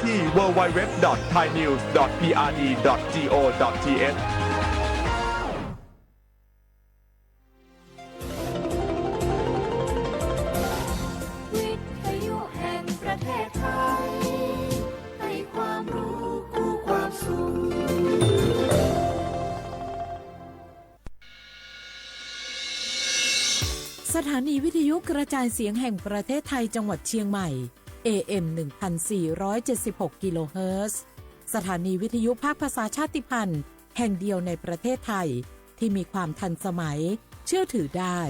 ที่ www.thainews.prd.go.thสถานีวิทยุกระจายเสียงแห่งประเทศไทยจังหวัดเชียงใหม่ AM 1476 กิโลเฮิรตซ์สถานีวิทยุภาคภาษาชาติพันธุ์แห่งเดียวในประเทศไทยที่มีความทันสมัยเชื่อถือได้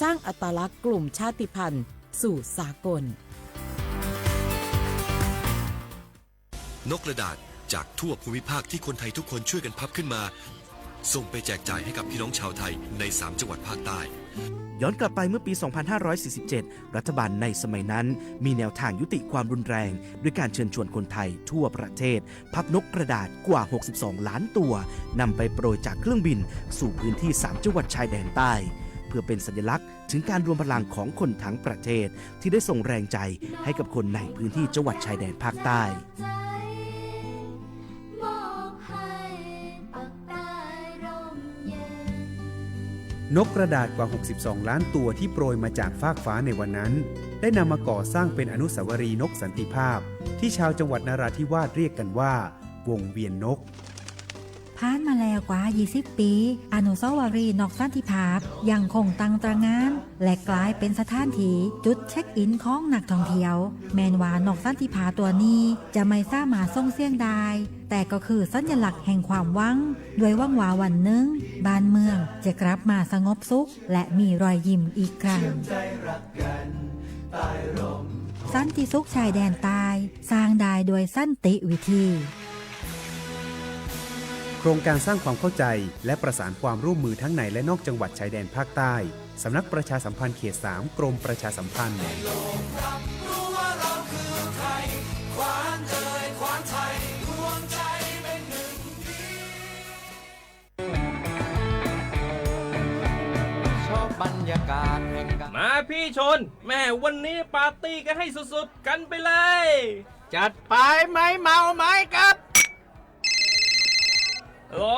สร้างอัตลักษณ์กลุ่มชาติพันธุ์สู่สากลนกกระดาษจากทั่วภูมิภาคที่คนไทยทุกคนช่วยกันพับขึ้นมาส่งไปแจกจ่ายให้กับพี่น้องชาวไทยใน3จังหวัดภาคใต้ย้อนกลับไปเมื่อปี 2547 รัฐบาลในสมัยนั้นมีแนวทางยุติความรุนแรงด้วยการเชิญชวนคนไทยทั่วประเทศพับนกกระดาษกว่า 62 ล้านตัวนำไปโปรยจากเครื่องบินสู่พื้นที่3จังหวัดชายแดนใต้เพื่อเป็นสัญลักษณ์ถึงการรวมพลังของคนทั้งประเทศที่ได้ส่งแรงใจให้กับคนในพื้นที่จังหวัดชายแดนภาคใต้นกกระดาษกว่า 62 ล้านตัวที่โปรยมาจากฟากฟ้าในวันนั้นได้นำมาก่อสร้างเป็นอนุสาวรีย์นกสันติภาพที่ชาวจังหวัดนราธิวาสเรียกกันว่าวงเวียนนกผ่านมาแล้วกว่า 20 ปี อนุสาวรีย์นกสันติภาพยังคงตั้งตระหง่านและกลายเป็นสถานที่จุดเช็คอินของนักท่องเที่ยวแม้ว่านกสันติภาพตัวนี้จะไม่สามารถส่งเสียงได้แต่ก็คือสัญลักษณ์แห่งความหวังด้วยหวังว่าวันหนึ่งบ้านเมืองจะกลับมาสงบสุขและมีรอยยิ้มอีกครั้งสันติสุขชายแดนใต้สร้างได้โดยสันติวิธีโครงการสร้างความเข้าใจและประสานความร่วมมือทั้งในและนอกจังหวัดชายแดนภาคใต้สำนักประชาสัมพันธ์เขต 3 กรมประชาสัมพันธ์มาพี่ชนแม่วันนี้ปาร์ตี้กันให้สุดๆกันไปเลยจัดไปไหมเมาไหมครับโอ้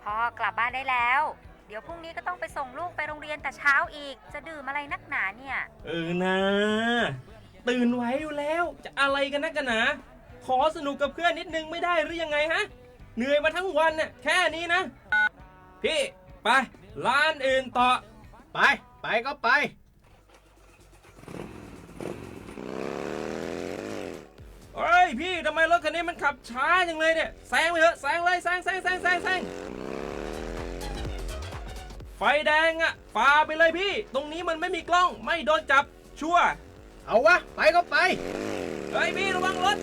พ่อกลับบ้านได้แล้วเดี๋ยวพรุ่งนี้ก็ต้องไปส่งลูกไปโรงเรียนแต่เช้าอีกจะดื่มอะไรนักหนาเนี่ยนะตื่นไว้อยู่แล้วจะอะไรกันนักกันหนาขอสนุกกับเพื่อนนิดนึงไม่ได้หรือยังไงฮะเหนื่อยมาทั้งวันน่ะแค่นี้นะพี่ไปร้านอื่นต่อไปก็ไปเฮ้ยพี่ทำไมรถคันนี้มันขับช้าจังเลยเนี่ยแซงไปเถอะแซงเลยแซงไฟแดงอะฝ่าไปเลยพี่ตรงนี้มันไม่มีกล้องไม่โดนจับชัวร์เอาวะไปก็ไปเฮ้ยพี่ระวังรถ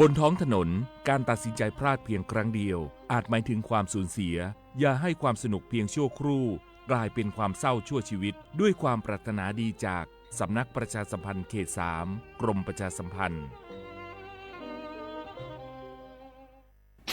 บนท้องถนนการตัดสินใจพลาดเพียงครั้งเดียวอาจหมายถึงความสูญเสียอย่าให้ความสนุกเพียงชั่วครู่กลายเป็นความเศร้าชั่วชีวิตด้วยความปรารถนาดีจากสำนักประชาสัมพันธ์เขต 3 กรมประชาสัมพันธ์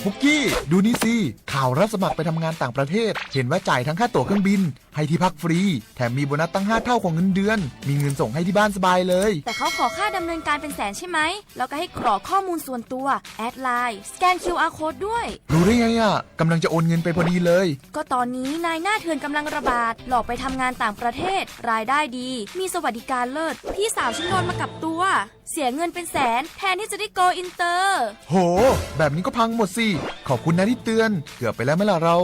บุกกี้ดูนี่สิข่าวรับสมัครไปทำงานต่างประเทศเห็นว่าจ่ายทั้งค่าตั๋วเครื่องบินให้ที่พักฟรีแถมมีโบนัสตั้ง5 เท่าของเงินเดือนมีเงินส่งให้ที่บ้านสบายเลยแต่เขาขอค่าดำเนินการเป็นแสนใช่ไหมแล้วก็ให้กรอกข้อมูลส่วนตัวแอดไลน์สแกน QR Code ด้วยรู้ได้ไงอ่ะกำลังจะโอนเงินไปพอดีเลยก็ตอนนี้นายหน้าเถื่อนกำลังระบาดหลอกไปทำงานต่างประเทศรายได้ดีมีสวัสดิการเลิศพี่สาวฉันโดนมากับตัวเสียเงินเป็นแสนแทนที่จะได้โกอินเตอร์โหแบบนี้ก็พังหมดสิขอบคุณนะที่เตือนเกือบไปแล้วไหมล่ะเรา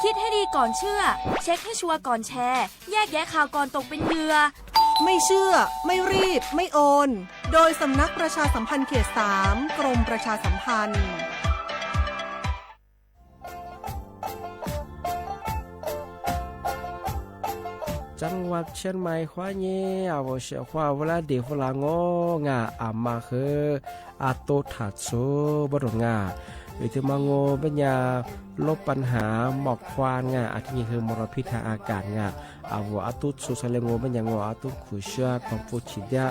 คิดให้ดีก่อนเชื่อเช็คให้ชัวร์ก่อนแชร์แยกแยะข่าวก่อนตกเป็นเหยื่อไม่เชื่อไม่รีบไม่โอนโดยสำนักประชาสัมพันธ์เขต 3 กรมประชาสัมพันธ์จังหวัดเชียงใหม่ขวาเย่อาวเสียขวาเวลาเด็กฝรั่งงาอามาคืออาโตถัดโซบดงาวิธีมังโงเป็นยาลบปัญหาหมอกควันงาอาทิคือมลพิษทางอากาศงาอาวอาตุสุสเลงโงเป็นยางโงอาตุขุเชาคอมฟูชิดะ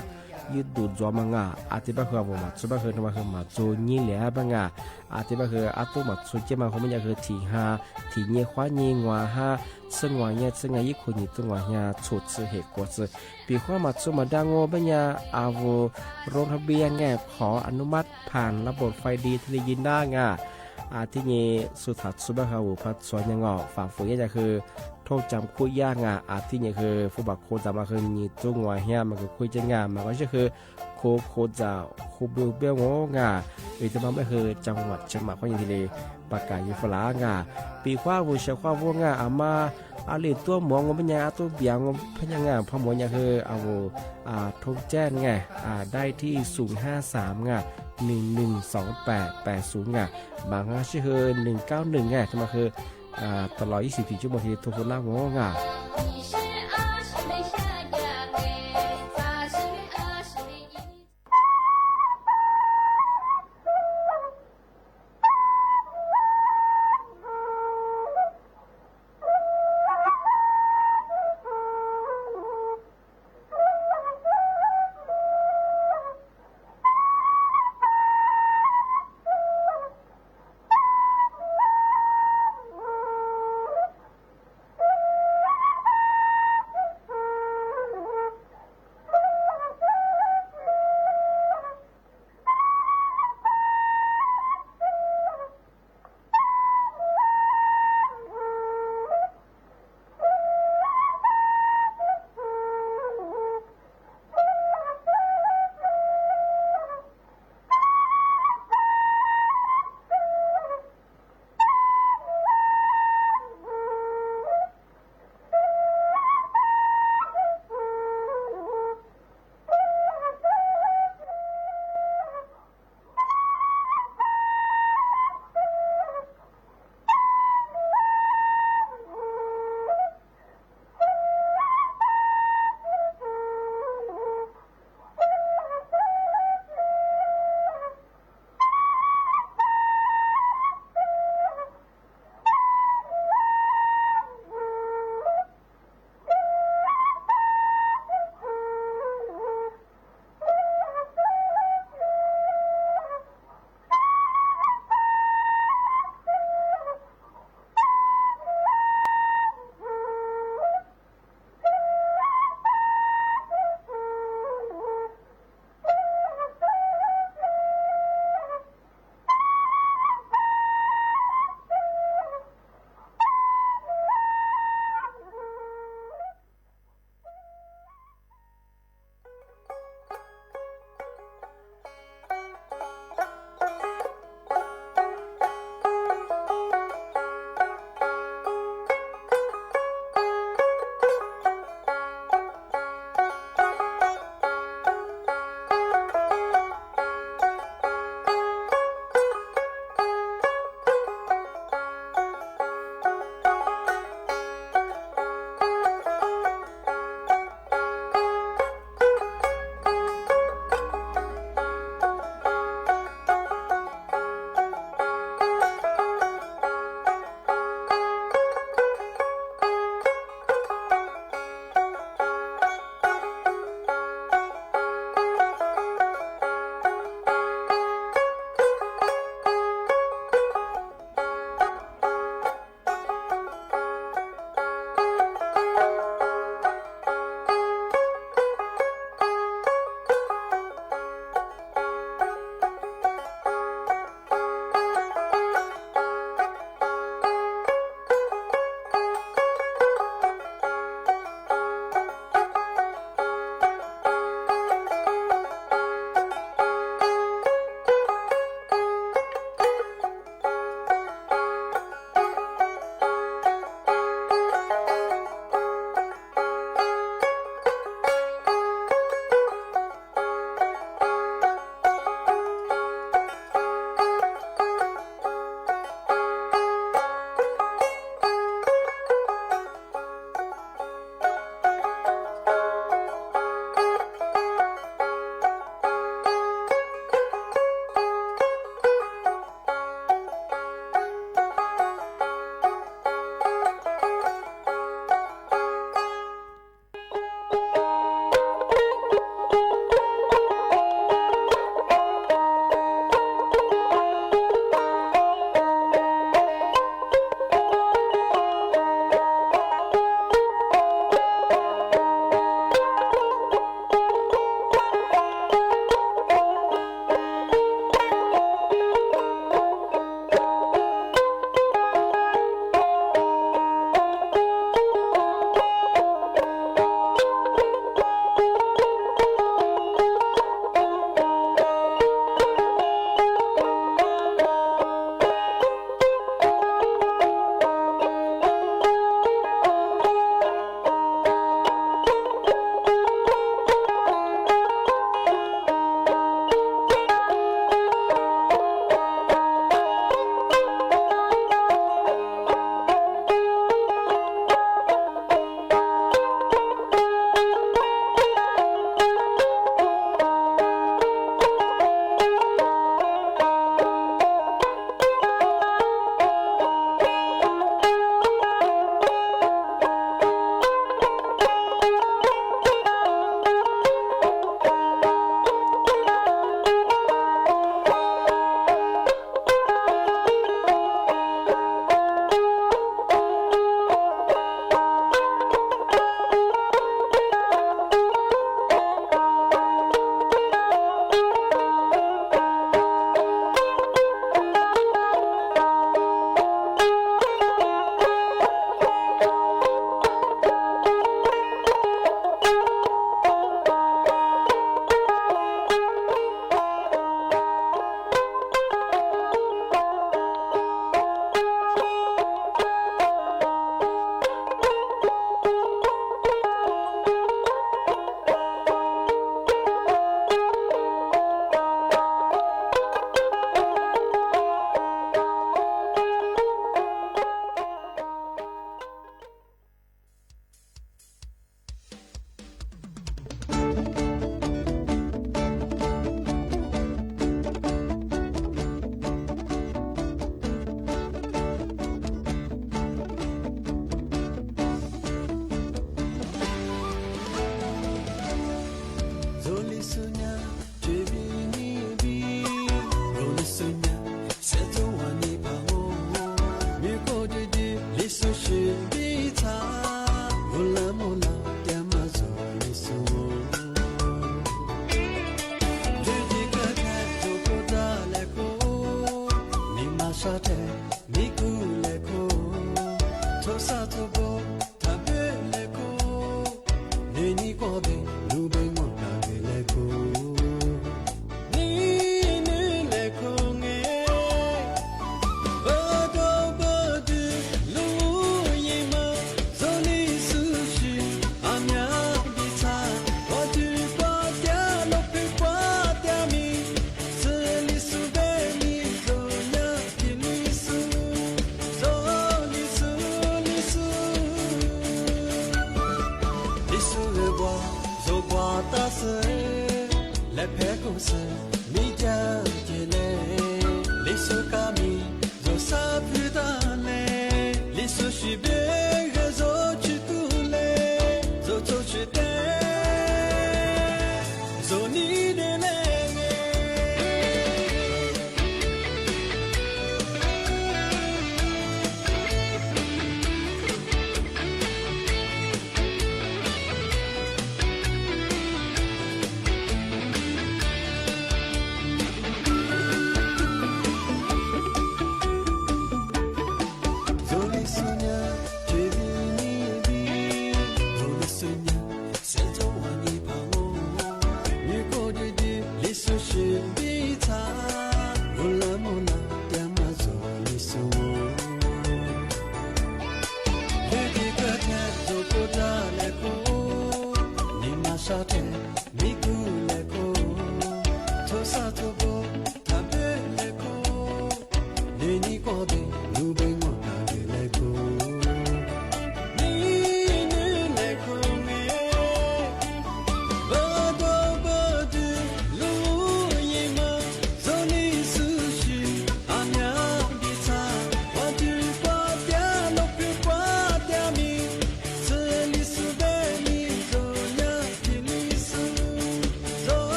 ยืดดูดจอมังอ่ะอาทิตย์คือผมมาสุดคือทำไมคือมาจูนี่แหละบังอ่ะอาทิตย์คืออาตุมาสุดเจ้ามาเขาไม่อยากคือทีห้าทีเงี้ยคว้าเงี้ยงัวห้าซึ่งงัวเงี้ยซึ่งไงยี่คนยี่ตัวงัวเงี้ยฉุดซื้อเหตุกว่าซื้อปีข้อมาสุดมาดังโง่บังอ่ะอาวูลงทะเบียนไงขออนุมัติผ่านระบบไฟดีที่ได้ยินได้ไงอาทิตย์นี้สุดท้ายสุดคือพัดสวนยังออกฝ่าฝืนจะคือโทษจำคุยยากงาอาทิตย์นี้คือฟุตบอลโคจะมาคือมีจุงวัยเฮียมันคือคุยจะงามันก็จะคือโคจะคูเบลเบลงาหรือจะมาไม่คือจังหวัดเชียงใหม่ข้อยินทีเลยประกาศยุฟลางาปีคว้าวูเชียคว้าวัวงาอามาอาลีตัวหมองมันยังตัวเบียงพยังงาพมอยังคือเอาทงแจ้งไงได้ที่053งา112880งาบางก็คือ191ไงที่มาคือตลอด24 ชั่วโมงที่ทุกคนนั่งงงอ่ะ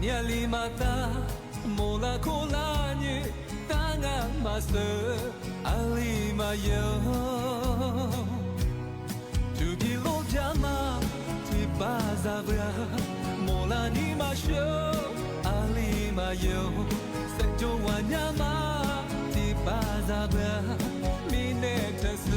Anya limata mola kolanya tanga 色阿里玛哟，朱皮罗加玛提巴扎布拉，莫拉尼玛修阿里玛哟，塞周瓦亚玛提巴扎布拉，米内特斯。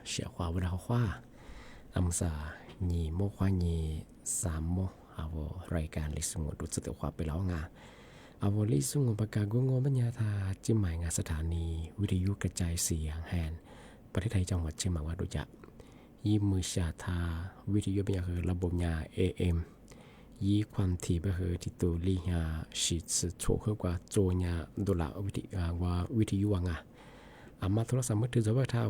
เสียความว่าว่าอัมซาหนีโมควานีสามโมอาวรายการลิสุงดูสติความไปแล้วงาอาวลิสุงประกาศกงบัญญาธาจิมหมายงานสถานีวิทยุกระจายเสียงแห่งประเทศไทยจังหวัดเชียงใหม่วัดดุจยีมือชาธาวิทยุเป็นอย่างคือระบบยา AM ยีความถี่ก็คือที่ตัวลียาสิทธิ์โชว์ขึ้นกว่าโจญาดุลาวิทยุว่างาอามาโทรศัพท์มือถือจะว่าถ้า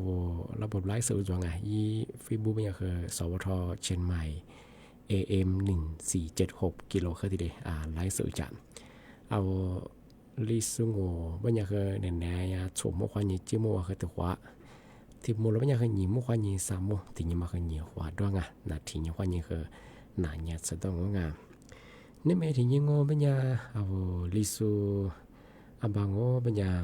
ระบบไลฟ์สดว่าไงยี่ฟีบูเป็นอย่างคือสวทเชียงใหม่ AM 1476กิโลเฮิรตซ์ทีเดียวไลฟ์สดจัดเอาลิซุงโอเป็นอย่างคือเนี่ยชมโมควานีจิโมว่าคือตัวว่าที่โมแล้วเป็นอย่างคือหนีโมควานีสามโมที่นี่มาคือหนีหัวด้วยไงนาทีนี้ควานีคือหนาเนี่ยจะต้องงานี่ไม่ถึงยังโง่เป็นอย่างเอาลิซูอาบางโง่เป็นอย่าง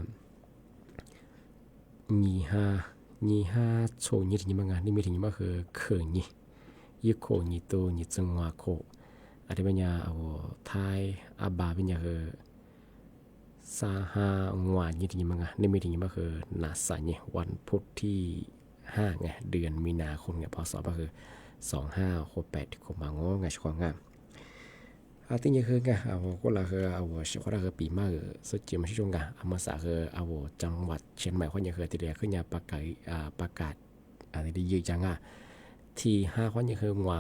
25โชนี่ถึงมั้งนี่มีถึงมั้งคือเขินนี่ยี่โคนี่โตนี่จังหวะโคอันนี้เป็นอย่างเอาไทยอาบาเป็นอย่างคือ25งวดนี่ถึงมั้งนี่มีถึงมั้งคือนาสานี่วันพุธที่5ไงเดือนมีนาคมไงพศก็คือ2568ที่ของบางงอไงช่วงงามที่นี่คือไงเอาก็ละคือเอาช่วงละคือปีมาสุดจีมาช่วงไงเอามาสาคือเอาจังหวัดเชียงใหม่คนยังคือที่เดียวขึ้นยาประกาศอะไรที่ยืดจังที่5คนยังคือหัว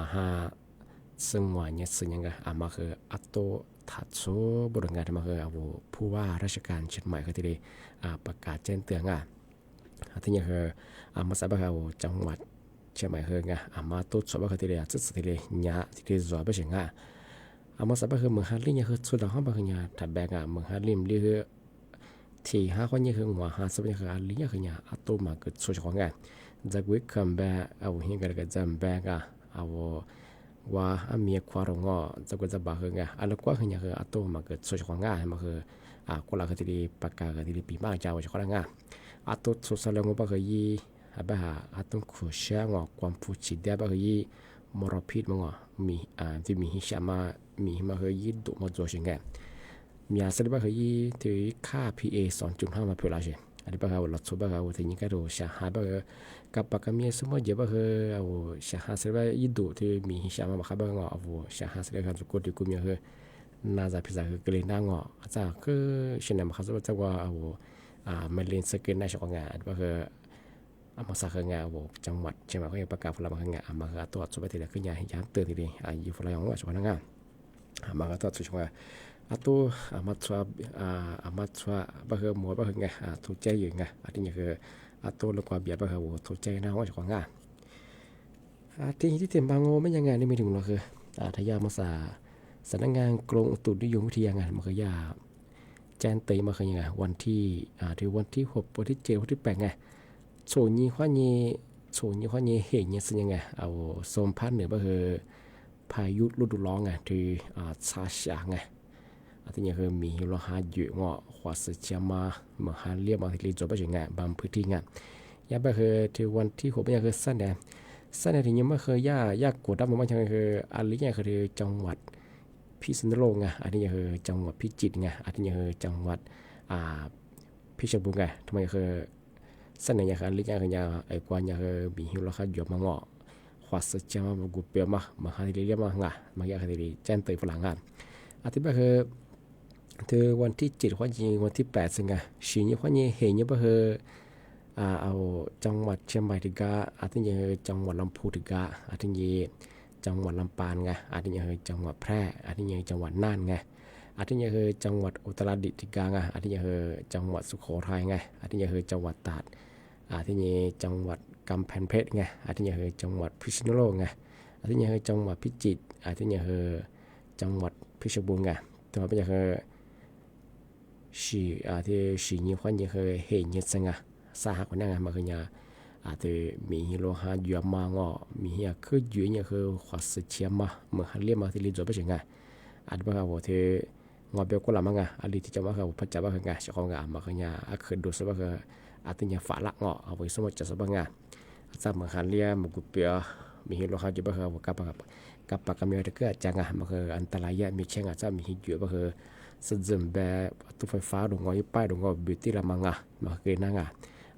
ซึ่งหัวเนี่ยซึ่งยังไงเอามาคืออัตโตถัดโซ่บริงานมาคือเอาผู้ว่าราชการเชียงใหม่คือที่เดียวประกาศแจ้งเตือนที่นี่คือเอามาสาเอาจังหวัดเชียงใหม่คือไงเอามาตัวสอบคือที่เดียวจุดที่เดียวยาที่เดียวสอบไปเชียงอามาสับคือเมืองฮาริมเนี่ยคือสุดละห้องบางอย่างถัดแบกเมืองฮาริมเรียกที่5คนเนี่ยคือหัว5สับเนี่ยคืออาลีเนี่ยคือเนี่ยอัตโตมาเกิดสุดของไงจากวิคัมแบเอาเห็นกันก็จำแบกเอาว่าเมียควารงจากก็จะบาคือไงอันละกว่าคือเนี่ยคืออัตโตมาเกิดสุดของไงมันคือคนละคือที่ประกาศที่ปีมากเจ้าจะคนละไงอัตโตสุดสลงก็คือยี่แบบอัตโตขุเชียงความผู้ชิดเดียบก็คือยี่มรพิษมั้งมีที่มีฮิชามามีมาเคยยืดดุมาโจชิงแกมีอาศัยบ้าเคยยืดที่ค่า PA 2.5 มาเพื่ออะไรอันนี้บ้าเขาหลอดสูบบ้าเขาที่นี่ก็ดูชาหาบ้ากับปากกามีสมมติเยอะบ้าเขาเอาชาหาเสร็จบ้ายืดดุที่มีฮิชามาบ้าเขาบ้าเขาเอาชาหาเสร็จการสุกุลที่กูมีคือ น่าจะพิจารณาเกลียน่างอจะคือเช่นนั้นเขาจะว่าเอามาเรียนสกิลในช่วงงานก็คือมาสักงานจังหวัดใช่ไหมเขายังประกาศพลังงานมาตัวสุดไปทีเดียวขึ้นใหญ่ย้ำเตือนทีเดียวอยู่พลังงานช่วงงานมาตัวสุดช่วงตัวมาชัวบ่คือหมวยบ่คือไงถูกใจอยู่ไงที่นี่คือตัวลูกความเบียดบ่คือถูกใจนะว่าช่วงงานที่เต็มบางโง่ไม่ยังไงนี่ไม่ถึงหรอกคือทายามาสำนักงานกรมอุตุนิยมวิทยางานมันก็ยาแจ้งเตยมาคือยังไงวันที่วันที่6วันที่7วันที่8ไงโซนี่ข้อนี้เห็นยังไงเอาโซนภาคเหนือก็คือพายุฤดูร้อนไงที่ซาชาไงที่นี่คือมีหิมะหาเยอะงอหัวเสียมาเมื่อหาเรียบมาที่จบไปถึงไงบางพื้นที่ไงยังก็คือที่วันที่6ยังคือสั้นที่ยังไม่เคยยากกดดันมันยังคืออะไรเงี้ยคือจังหวัดพิษณุโลกไงอันนี้คือจังหวัดพิจิตรไงอันนี้คือจังหวัดพิจิตรบุรีไงทำไมคือสั้นเนี่ยคืออะไรเงี้ยคือยาไอ้กวนเนี่ยคือมีหิมะหาเยอะมากงอหัวเสียมากุเปียมาหาที่เรียบมาไงมาอยากที่แจ้งเตยฝรั่งงานอันที่แบบคือคือวันที่7วันที่8ซึ่งไงสิ่งนี้วันนี้เห็นเนี่ยก็คือเอาจังหวัดเชียงใหม่ถึงกาอาทิตย์จังหวัดลำพูนถึงกาอาทิตย์จังหวัดลำปางไงอาทิตย์จังหวัดแพร่อาทิตย์จังหวัดน่านไงอาทิตย์จังหวัดอุตรดิตถ์ถึงกาไงอาทิตย์จังหวัดสุโขทัยไงอาทิตย์จังหวัดตราดอาทิตย์จังหวัดกำแพงเพชรไงอาทิตย์จังหวัดพิษณุโลกไงอาทิตย์จังหวัดพิจิตรอาทิตย์จังหวัดเพชรบูรณ์ไงตัวเป็นอย่างที่สิ่งนี้วันนี้คือเห็นยังไงสาหัสคนนั้นไงมาคือเนี่ยที่มีหิโลหะเยอะมากอ่ะมีเหี้ยคือเยอะเนี่ยคือขวดเชียมาเมื่อเรียกมาที่รีจบไปถึงไงบางว่าที่งอเบลก็ละมั้งไงที่จะมาคือพัฒนาคือไงเจ้าของงานมาคือเนี่ยคือดูสบายคือที่เนี่ยฝาละงอเอาไว้สมมติจะสบายไงสามเมื่อเรียกมากุเปียมีหิโลหะเยอะมากคือกับปากกับเมียตะเกียจังอ่ะมาคืออันตรายมีเช่นอาจจะมีหิเยอะมากคือซึ่งแบบตู้ไฟฟ้าดงอยป้ายดงอยบิวตี้ละมังอ่ะมาเกินนั่งอ่ะ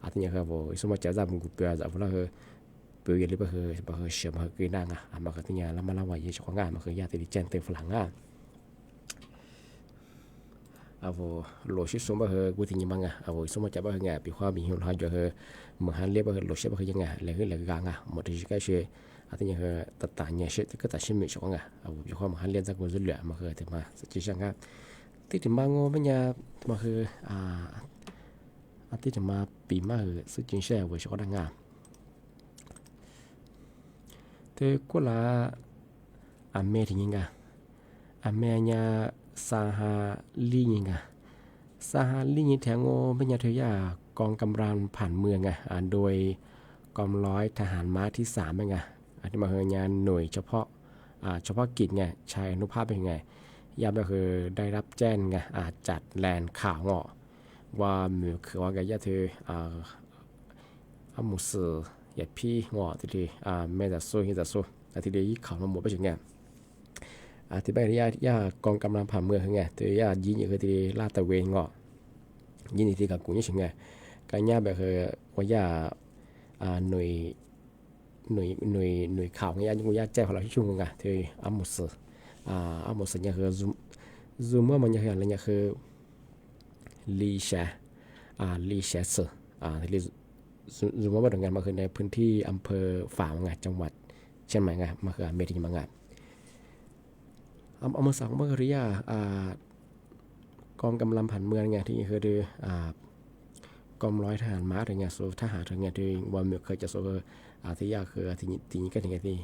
อาทิตย์นี้ครับผมสมมติจะจับมุกเปียจับแล้วคือเปียหรือว่าคือเชื่อมาเกินนั่งอ่ะมาอาทิตย์นี้แล้วมาเล่าว่าอย่างของงานมาคือยาติดเจนเต็มฝรั่งอ่ะผมโลชิสมบัติคือกูทิ้งยังมังอ่ะผมสมมติจะว่าคือไงปีความมีหุ่นหายจะคือเหมือนฮันเรียบว่าคือโลชิว่าคือยังไงเลยคือเลยกลางอ่ะหมดที่ใกล้เชื่ออาทิตย์นี้คือตัดต่างเนี่ยเชื่อก็ตัดชิ้นมีของอ่ะผมปีความฮันเรียนจากคนสุดเหลือมาคือถึงมาสัจจิชังครับที่ถึงมาโง่ไม่ยามาคือที่ถึงมาปีมาคือสุดจริงใช่เว้ยชอบดังงานแต่ก็ละเมถึงยังไงเมเนี่ยสาหาลียังไงสาหาลีนี่แทงโง่ไม่ยาเทียกองกำลังผ่านเมืองไงโดยกองร้อยทหารม้าที่3ไงอันนี้มาคืองานหน่วยเฉพาะกิจไงชายอนุภาพเป็นไงยามก็คือได้รับแจ้งไงจัดแลนข่าวงอว่ามือคือว่าไงยะเธอมุสืออย่าพี่งอทีแม่จะสู้ที่จะสู้ทีเดียวข่าวมันหมดไปถึงไงที่ไปย่ากองกำลังผ่านเมืองไงที่ย่ายิงอยู่คือที่ลาดตระเวนงอยิงที่กับกูนี่ถึงไงการย่าแบบคือว่าย่าหน่วยข่าวไงย่าแจ้งของเราที่ชุ่มไงที่มุสือหมดสัญญาคือซูมเมื่อมันยังอะไรเนี่ยคือลีแชส์ที่ซูมว่าถึงงานมาคือในพื้นที่อำเภอฝางไงจังหวัดเชียงใหม่ไงมาคือเมริกาไงเอามาสั่งเมื่อคืนนี้กองกำลังผ่านเมืองไงที่คือดูกองร้อยทหารม้าถึงไงสู้ทหารถึงไงที่วันเมื่อเคยจะสู้ที่ยากคือที่นี้ก็ถึงไงที่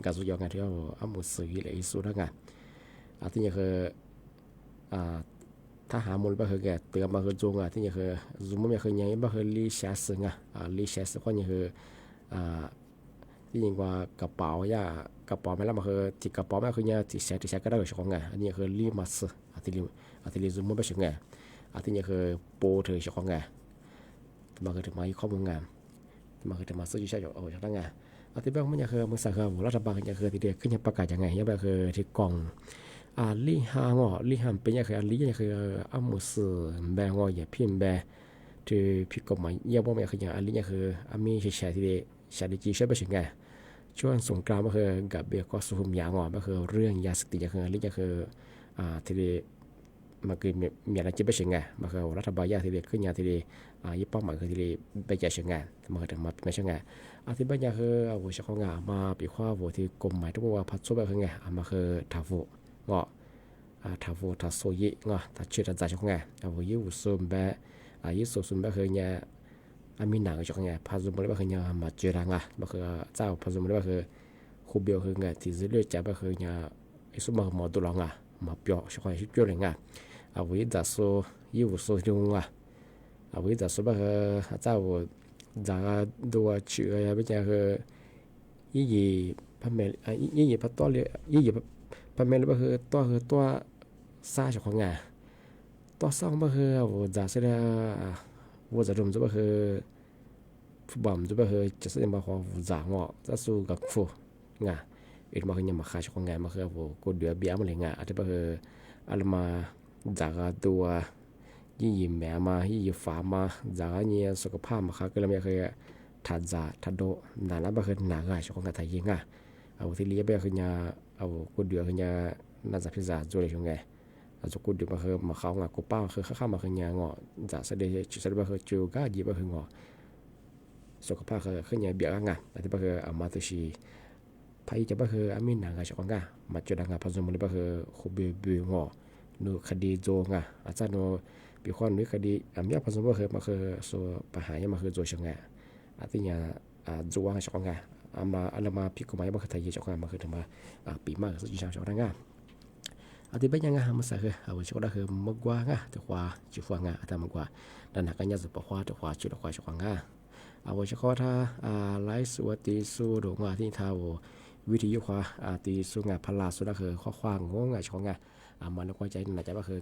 การสู้ยองไงที่เอาหมดสื่อเลยสู้ทั้งไงที่นี่คือทหารมลบ้าคือแกเตือนมาคือจงที่นี่คือซูมไม่คือยังบ้าคือลีแชสไงลีแชสก็ยังคือที่ยิงว่ากระเป๋าไม่แล้วมาคือที่กระเป๋าไม่คือยังที่แชก็ได้ของไงอันนี้คือลีมัสที่ลีซูมไม่ใช่ไงที่นี่คือโปเธอของไงมาคือถึงมาข้อมูลงานมาคือถึงมาซื้อใช้จากจากนั่งไงที่บ้านมันยังคือมือสั่งคือรัฐบาลยังคือที่เดียขึ้นยังประกาศยังไงยังแบบคือที่กล่องลีฮางอลีฮัมเป็นยังคือลียังคือมุสแบงออย่าพิมพ์แบที่พิกมาเยี่ยมว่ามันคือยังลียังคือมีเฉยๆที่เดียชาดิจีใช่ไหมถึงไงช่วงสงกรานต์ก็คือกับเบียร์ก็สุมยางอก็คือเรื่องยาเสพติดยังคือลียังคือ ทีเดียมันคือมีอะไรจะไปเชิงไงมันคือรัฐบาลยาทีเดียขึ้นยาทีเดียยี่ป้อมมันคือทีเดียไปแจกเชิงไงมันคือถึงมาไม่เชิงไงที่บ้านยาคือวัวเช่าไงมาปีข้าววัวที่กลมหมายถึงว่าพัดซุบแบบคือไงมันคือทาฟูเงาะทาฟูทาโซยิเงาะทาชื่อทาจ่าเช่าไงวัวยี่วุ้ซุ่มแบบยี่สุ่มแบบคือไงมีหนังเช่าไงพัดซุ่มแบบคือไงมาเจรังแบบคือเจ้าพัดซุ่มแบบคือคูเบียวคือไงที่จะเลือกจับแบบคือไงไอ้ซุ่มมาตัวรองมาเปียวเช่าไงชุดเปียวเลยไงวิจัดโซยี่วุ้ซุ่มวิจัดโซแบบคือเจ้าจากตัวชื่อเป็นอย่างคือยี่พันเมลยี่พันตัวเลยยี่พันเมลก็คือตัวซาจากของงานตัวซ่องก็คือว่าจะเสด็จว่าจะรวมจะก็คือฟุตบอลจะก็คือจะแสดงมาของจ่างอจะสู้กับฟูงานอีกมาคือยังมาขายจากของงานมาคือว่ากูเดือดเบี้ยมาเลยงานอาจจะก็คืออะไรมาจากตัวยี่แม่มายี่ฟ้ามาจากเนี่ยสุขภาพมาค่ะก็เลยไม่เคยทัดจ่าทัดโดนานแล้วไม่เคยหนาง่ายของการไทยยิงเอาที่เลี้ยไปคือเนี่ยเอากูเดือดคือเนี่ยน่าจะพิจารณาจุดเลยช่วงไงเอาจุดกูเดือดมาคือมาเขากูเป้าคือข้ามาคือเนี่ยงอจากแสดงจุดแสดงว่าคือจูก้ายี่ไปคืองอสุขภาพคือเนี่ยเบี้ยงแต่ที่ไปคือเอามาตัวชีพายจะไปคืออามินหนาง่ายของงามาจุดงาพันธุ์มันไปคือคูเบียงอนูคดีโจงอาจารย์นูปีความนึกคดีมีผสมว่าคือมาคือส่วนปัญหายังมาคือโจเชิงไงที่เนี่ยโจวางช่องไงมาอะไรมาพิกมายังมาคือไทยช่องไงมาคือถึงมาปีมากสุดที่ช่างช่องนั่งที่เป็นยังไงมาสักคือช่องนั้นคือมากกว่าแต่ว่าจุดฟังแต่มากกว่าดังนั้นก็ยังจะบอกว่าแต่ว่าจุดว่าช่องช่องถ้าไลฟ์สวัสดีสู้ดวงที่ท้าวิธียุคว่าตีสู้งานพลาสุดก็คือข้อความงงช่องมันก็ใจน่าจะว่าคือ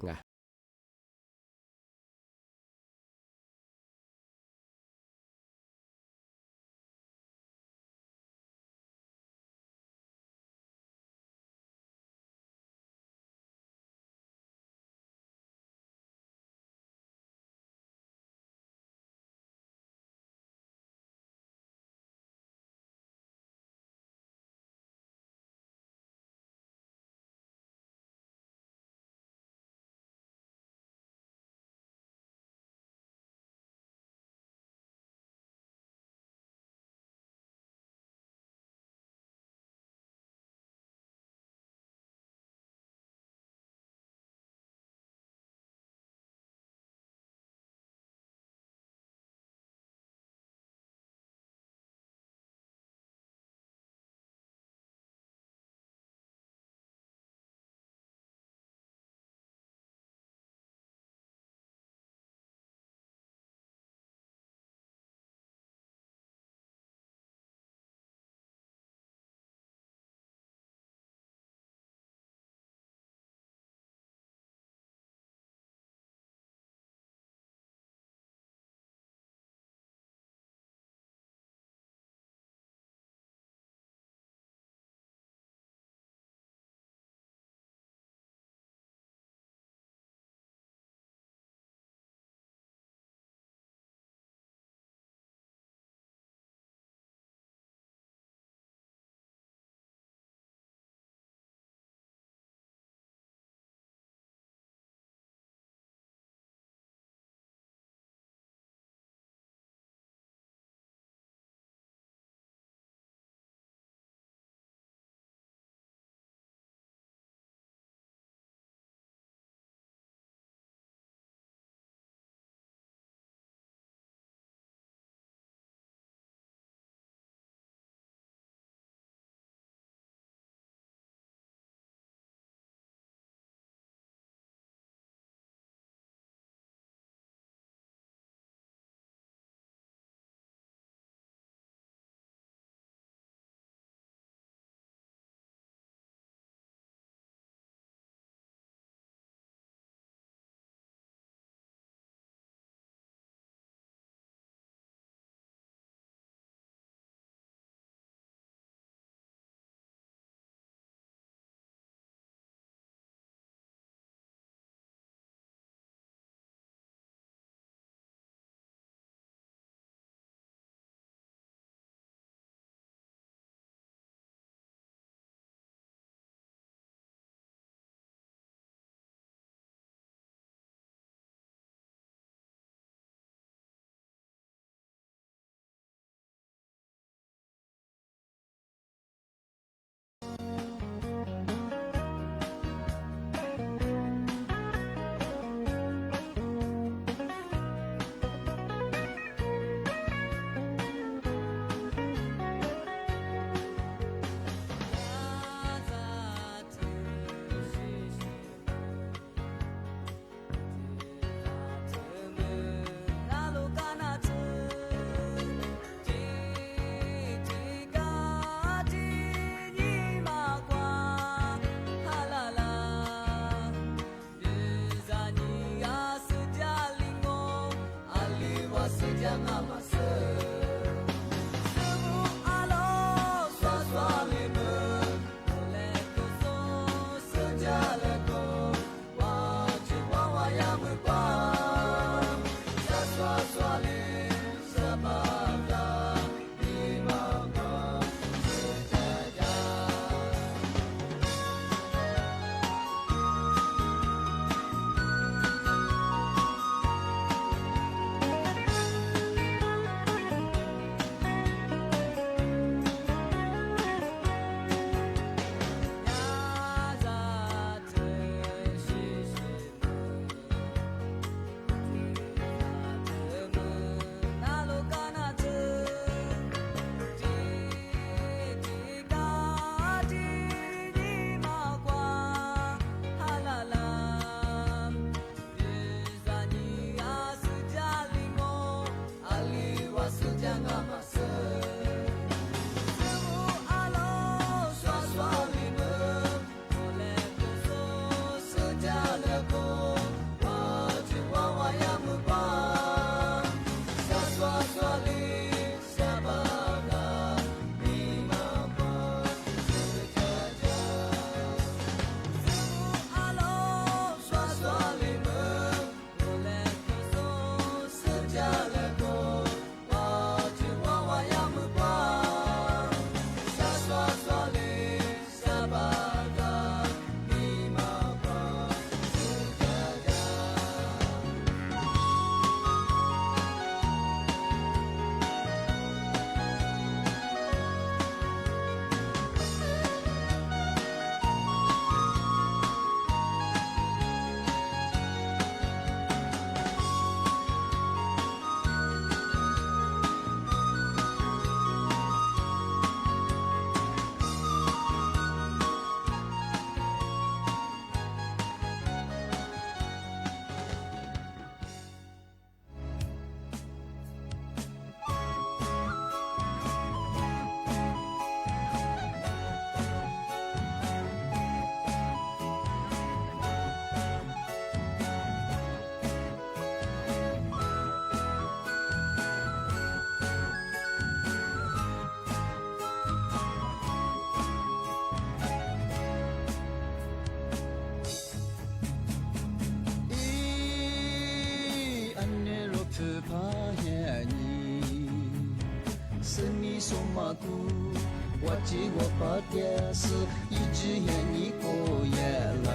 我记我把电视一直演你过眼了，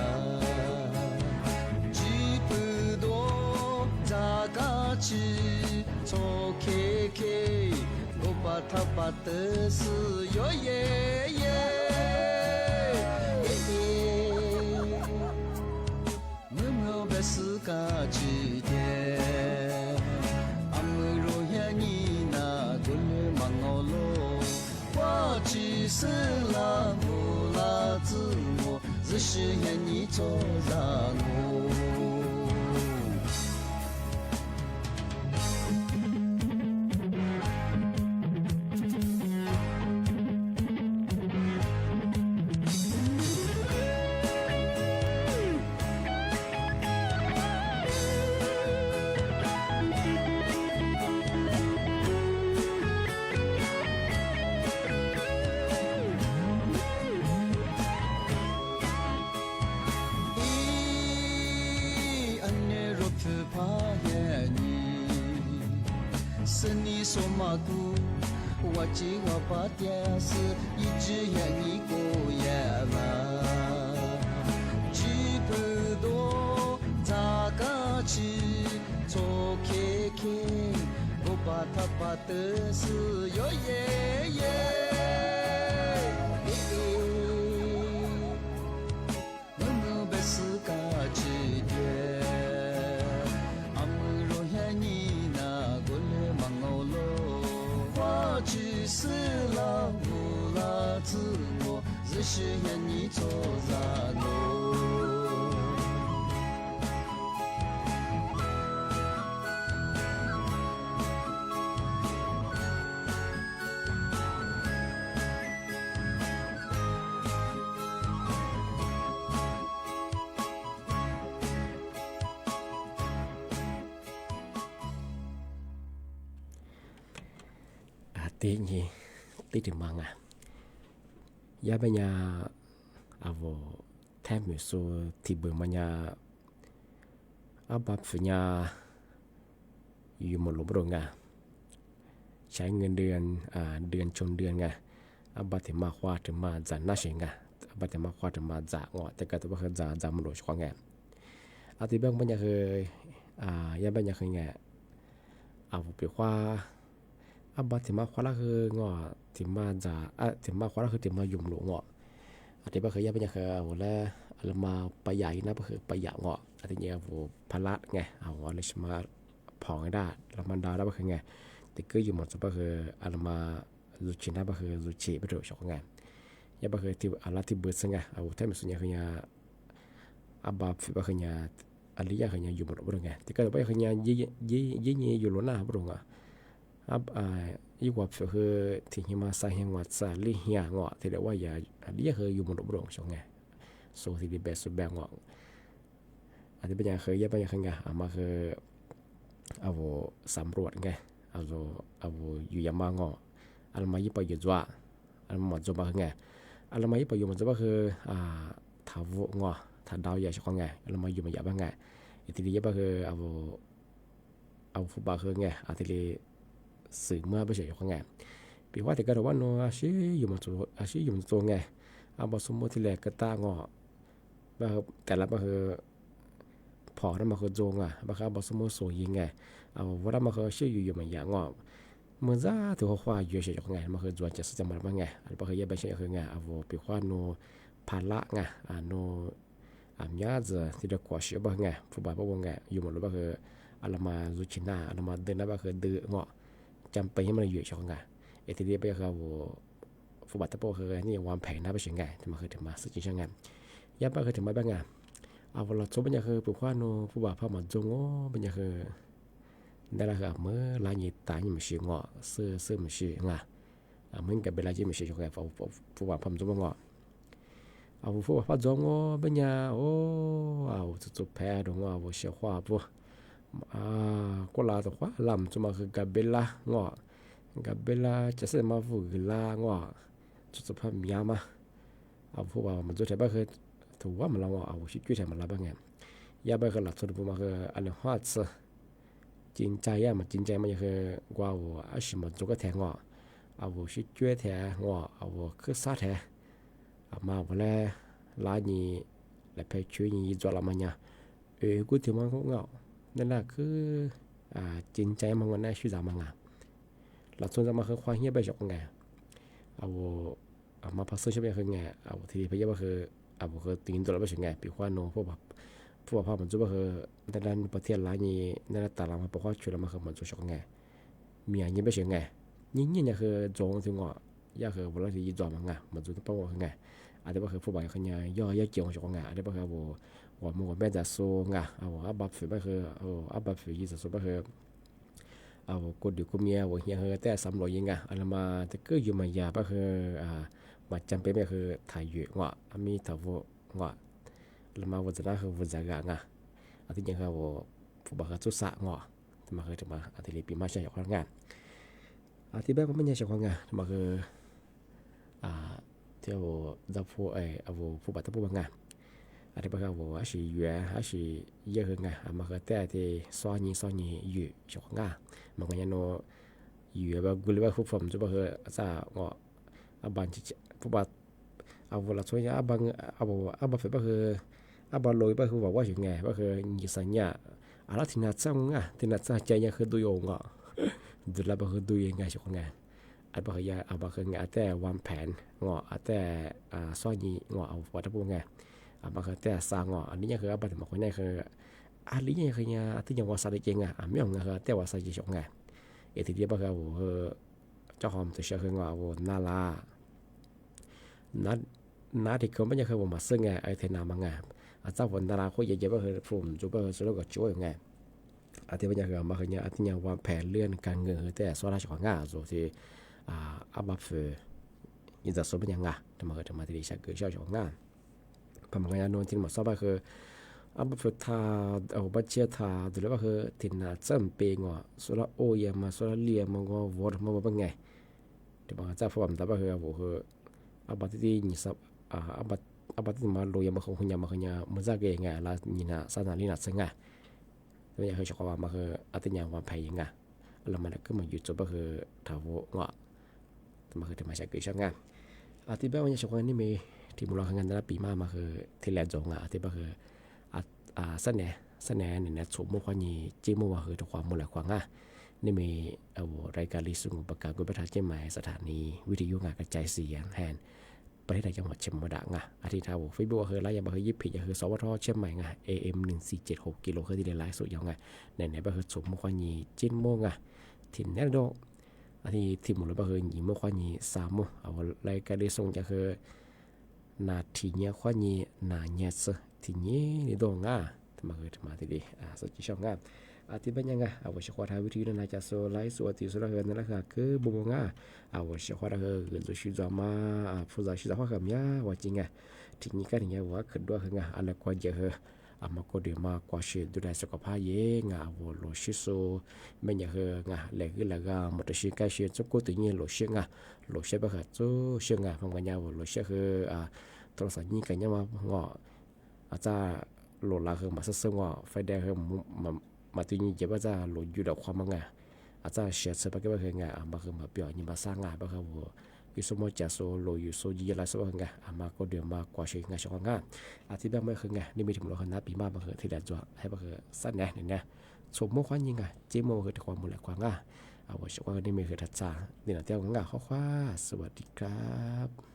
记不多咋个去错开开，我把他把的是哟耶耶耶，我们不是个几天。其实啦，我啦自我，只是愿你做让我。我记我把电视一直演你过眼了，记不多咋个去错开开，我把他把的是哟耶耶，我们不是个几天，阿姆罗呀你那过来忙我喽。其实啦，我啦自我，只是愿你做让我。ตีนี่ตีถึงมังอ่ะยาเป็นยาอาวแทบไม่สู้ที่เบื่อมันยาอาบับฝัญญาอยู่หมดหลบโรงงานใช้เงินเดือนเดือนชนเดือนไงอาบัติมาควาถึงมาจ่าหน้าเสียงไงอาบัติมาควาถึงมาจ่าเงาะแต่ก็ตัวคือจ่ามันโดดช่วงไงอาทิตย์บางปัญญาคือยาปัญญาคือไงเอาไปควาอาบัติมาควาละคือเงาะที่มาจ่าที่มาควาละคือที่มายุ่มหลงเงาะอาทิตย์บางคือยาปัญญาคือเอาแล้วเรามาประหยัดนะก็คือประหยัดเงาะอาทิตย์นี้เอาพละไงเอาอะไรสมาพอให้ได้เรามันดาวแล้วก็คือไงแต่ก็อยู่หมดจะก็คืออามารูชินะก็คือรูชิไปดูชกไงยาก็คือที่อาลาที่เบิร์ดไงเอาแทบสุดยาคือไงอาบาฟิก็คือไงอาลียาคือไงอยู่หมดบ่รู้ไงแต่ก็ไปคือไงยี่อยู่ล้นหน้าบ่รู้ไงยี่กว่าคือที่หิมาใส่แห่งวัดสาลีเฮียเงาะที่เรียกว่าอย่าอาลียาคืออยู่หมดบ่รู้ชกไงโซที่ดีเบสสุดแบงเงาะอาทิตย์ปัญญาคือยาปัญญาคือไงอามาคือเอาสำรวจไงเอาอยู่ยามางออันมายี่ปอยู่จ้าอันมาจบมาคือไงอันมายี่ปอยู่มันจะว่าคือถาวงอถาดาวใหญ่ช่องไงอันมาอยู่มันใหญ่บ้างไงอีทีนี้ยี่ปคือเอาฟุตบอลคือไงอาทีนี้สื่อเมื่อไปเฉยช่องไงปีว่าแต่ก็รู้ว่าโนอาชีอยู่มันตัวไงเอาบอสมมติที่แรกก็ตางอแบบแต่ละก็คือพอแล้วมาคือโจงบางครั้งบอสมมติสวยยังไงเอาว่าเรามาคือชื่ออยู่มันอย่างงอเมื่อจ้าถือว่าอยู่เฉยๆไงมาคือจวนจะสมัครมาไงอันนี้ก็คือยังเป็นเฉยๆคือไงเอาปีว่าโนพาละไงโนมีอาจจะที่เรียกว่าชื่อบ้างไงผู้บ่าวบ้างไงอยู่หมดเลยก็คืออันมาจุชิน่าอันมาเดินได้ก็คือดื้องอจำเป็นให้มันอยู่เฉยๆไงทีนี้ไปคือผู้บ่าวตะโพคือนี่วางแผนน่าไปเฉยไงที่มาคือถึงมาสุดจริงไงยับไปคือถึงมาบ้างไงเอาเราชมบรรยากาศปีว่าโนผู้บ่าวพามาจงโอบรรยากาศนั่นแหละครับเมื่อลายนี้ตายยังไม่ชื่อเงาะเสื้อไม่ชื่องาเหมือนกับเวลาที่ไม่ชื่อชกเอาผู้ว่าพัมจงเงาะเอาผู้ว่าพัมจงเงาะเป็นยาโอ้เอาจุดแพ้ดงเอาเสียขวาปุ๊ก็ลาตัวขวาลำจะมาคือกับเบลล่าเงาะกับเบลล่าจะเสมาฟูกลาเงาะจุดพัมยามาเอาผู้ว่ามันจุดแถบคือถือว่ามันเราเอาชิดจุดแถบมันละบ้างไงยาไปคือหลักสุดผู้มาคืออันนี้ฮอตส์จริงใจมันจริงใจมันคือกว่าอาชีพมันจุกแทงอ่ะเอาชิจุ้ยแทงอ่ะเอาคือซาแทงมาวันแรกลายนี้และไปช่วยนี้จวดละมันเนี่ยกูถือมันก็เงานั่นแหละคือจริงใจมันวันนี้ชื่อจามันอ่ะหลักส่วนจะมาคือความเฮี้ยไปจบไงเอามาพักซื้อใช่ไหมคือไงเอาทีนี้ไปเยอะก็คือเอาคือตีนตัวเราไปถึงไงปีว่าโนพวกแบบผู้ว่ามันจุบก็คือด้านประเทศหลายนี้นั่นตาลามาบอกว่าช่วยเรามาคือมันจุชกไงมีอย่างนี้ไม่ใช่ไงยิ่งเนี่ยคือจงถึงว่าย่าคือวันละที่ยี่จอมไงมันจุดป้องกันไงอาจจะว่าคือผู้บ่าวคือไงย่อย่าเกี่ยวชกไงอาจจะว่าคือว่ามันแม่จะโซ่ไงเอาอับบับฝืนก็คืออับบับฝืนยี่สิบก็คือเอากดอยู่กูเมียว่าเฮียคือแต่สำรวจยังไงอันมาแต่ก็อยู่มายาก็คือมาจำเป็นก็คือถ่ายอยู่ว่ามีถ่ายว่าแล้วมาวันจะได้คือวันจะกางอาทิตย์ยังคือผู้บังคับจุดสะงอที่มาคือจะมาอาทิตย์ปีมาใช้ของงานอาทิตย์แรกก็ไม่ใช่ของงานที่มาคือเที่ยวจะผู้บัตรผู้บังงานอาทิตย์แรกอาชีพอาชีพเยอะขึ้นไงมาคือแต่ที่ซ้อนนี้อยู่ของงานมันก็ยังโนอยู่แบบกุลว่าผู้ผมจะมาคือจะงอบันผู้บัตรเวลาช่วยบังบัตรก็คือบอลลอยก็คือบอกว่าอย่างไงก็คือยิ่งสัญญาอะไรที่น่าจังที่น่าจะใจยังคือดูยงดูแลก็คือดูยังไงชกไงอันบอกยาบอกคือไงแต่วางแผนแต่ซ้อนยีเอาวัตถุไงบอกคือแต่สร้างอันนี้ยังคือบัตรบอกว่านี่คืออันนี้ยังคือเนี่ยที่ยังว่าสาดิเจงไม่ยอมคือแต่ว่าสาดิชกไงทีเดียวบอกคือเจ้าหอมตัวเชื่อคือน่าลานาที่เขาไม่ยังคือว่ามาซึ่งไงไอเทนามังไงอาจารย์วันดาราเขาเยอะๆก็คือผมจุบก็สรุปก็ช่วยไงอาทิตย์วันยังคือมาคือเนี่ยอาทิตย์ยังวางแผนเลื่อนการเงินแต่ส่วนราชการงานส่วนที่อาบัฟยินดีสมเป็นยังไงทำไมถึงมาที่ดิฉันเกิดเช่าของงานพอมางานโน้นที่หมดสอบก็คืออาบัฟท่าบัตเชียท่าหรือว่าคือที่น่าจำเป็นว่าส่วนโอ้ยมาส่วนเลี้ยมันก็วอดมาเป็นไง ที่บางเจ้าพวกมันแต่ว่าคือโอ้โหอาบัติที่นี่สับอาบัติมาโรยมาคงยามาคงยามันจะเกี่ยงไงแล้วนี่นะสถานที่นัดซึ่งไงตัวอย่างคือชาวบ้านมาคืออัติยาวันภัยยังไงแล้วมันก็มาอยู่จบก็คือถาวรเงาะมาคือที่มาใช้เกี่ยวกับอาทิตย์แบบวันนี้ชาวบ้านนี่มีที่มูลค่าเงินแต่ละปีมาคือที่แลนด์จงอาทิตย์ก็คือเสน่ห์เนี่ยสมมติว่านี่จีมัวคือทุกความมูลค่าง่ะนี่มีรายการลิสุงประกาศกุประทานเจ้าหมายสถานีวิทยุงานกระจายเสียงแทนประเทศไทยจังหวัดเชียงใหม่ด่างอ่ะอาทิตย์ท้าวเฟซบุ๊กคือไลน์ยังบ่คือยิบผิดยังคือสวทเชียงใหม่ไง AM 1476กิโลคือที่ไลฟ์สดยังไงไหนๆบ่คือสมมติว่านี่จีนโมงอ่ะถิ่นแน่นอนอาทิตย์ที่หมดแล้วบ่คือนี่เมื่อว่านี่3โมงเอารายการลิสุงจะคือนาทีเนี้ยว่านี่นาเนี้ยซะทีนี้นี่ดงอ่ะมาคือมาทีดีสดช่องงามอาทิตย์เป็นยังไงเอาว่าเฉพาะทางวิทยุน่าจะโซไลฟ์สดที่สุดแล้วนั่นแหละคือบุงอ่ะเอาว่าเฉพาะทางเงินตัวชีวิตมาผู้ใจชีวิตว่าคำนี้ว่าจริงไงทีนี้ก็อย่างว่าขึ้นด้วยคือไงอะไรก็เยอะมาก็เดี๋ยวมากว่าชีวิตดูแลสุขภาพเยอะไงว่าโลชิโซไม่อย่างไงแหล่งแหล่งหมดชีวิตการชีวิตจะกู้ตัวนี้โลชิไงโลชิแบบคือจู้เชื่อไงบางวันเนี่ยว่าโลชิคือโทรศัพท์นี้กันเนี่ยมาเงาะอาจจะโหลดละคือมาซื้อว่าไฟแดงคือมาตัวนี้เจ็บว่าจะโหลดอยู่ดอกความมั่งอาจจะเสียเสร็จไปก็คือไงมาคือมาเปลี่ยนนี่มาสร้างงานไปคือว่าอยู่สมมติจะโซโลอยู่โซยีอะไรสักอย่างไงมาก็เดี๋ยวมากว่าเชื่อไงช่องงานอาทิตย์แบบไม่คือไงนี่มีถึงเราขนาดปีมากมาคือที่แดนจั่วให้มาคือสั้นแน่เนี่ยสมมติว่ายังไงเจโมคือความมูลค่างาเอาไว้ช่วงนี้มีคือทัดจางนี่นะเที่ยวงาข้อความสวัสดีครับ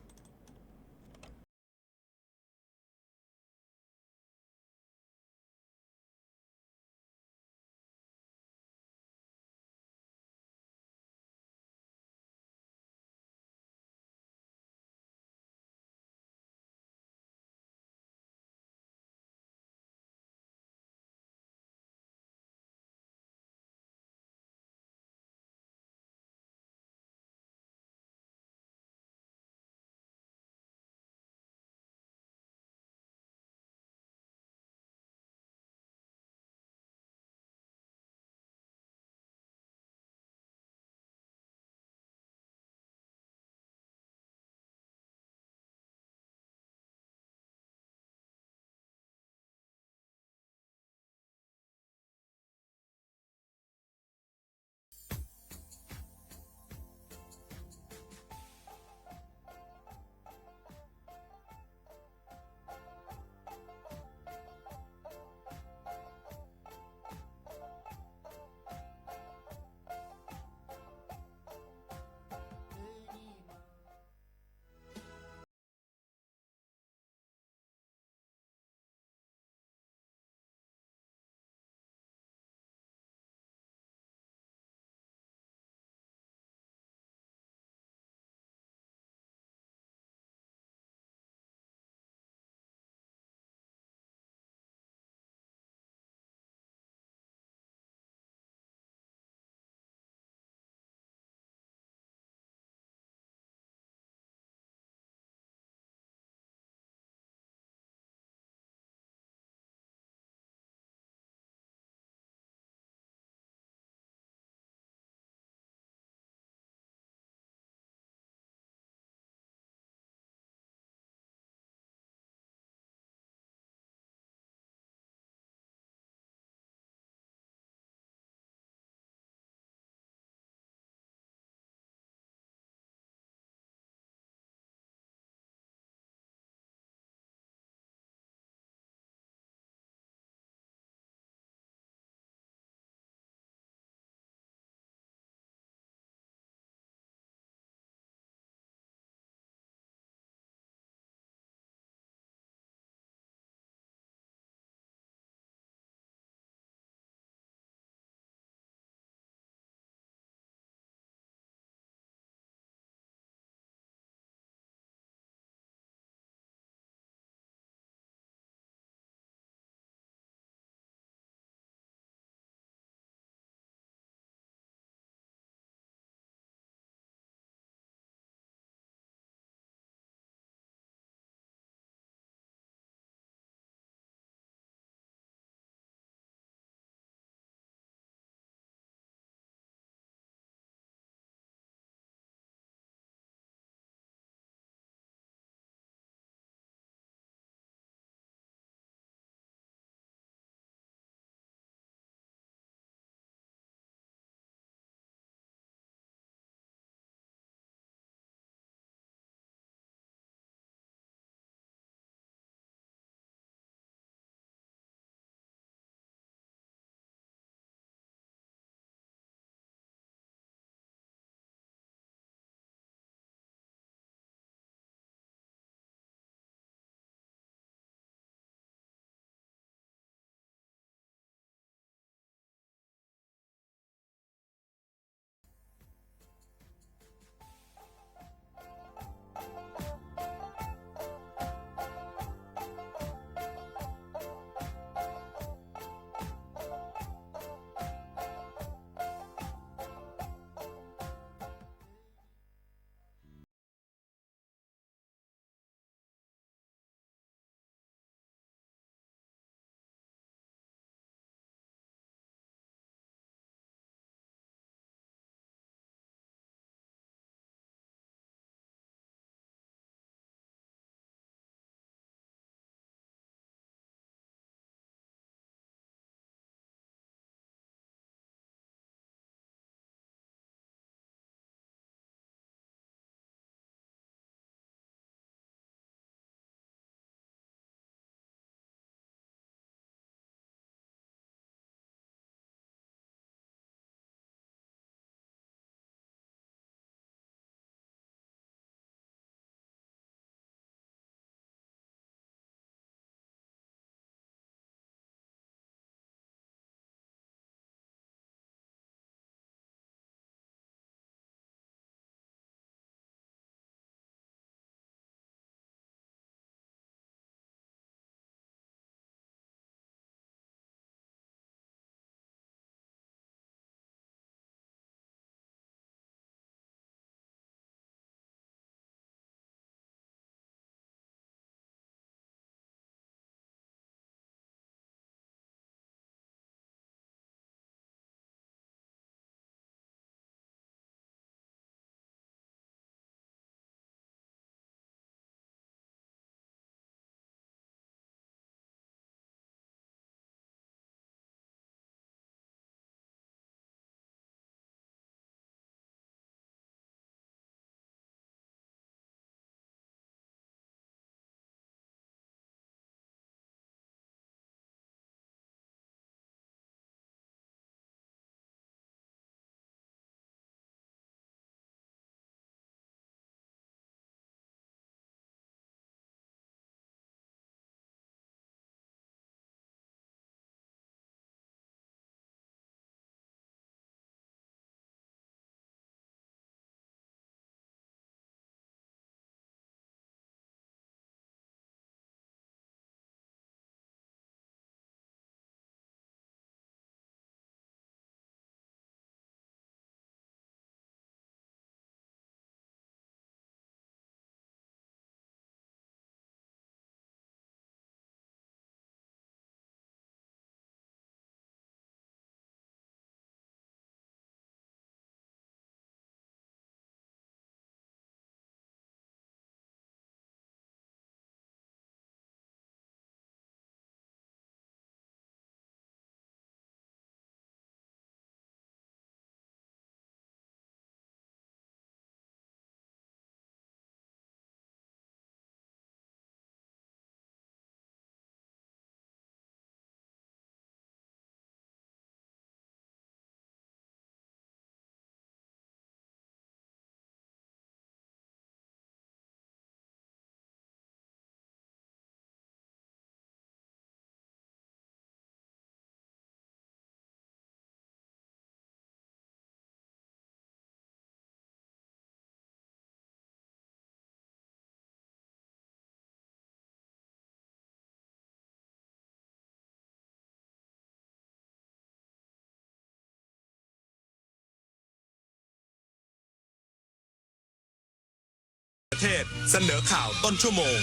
ศเสนอข่าวต้นชั่วโมง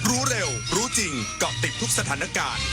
รู้เร็วรู้จริงเกาะติดทุกสถานการณ์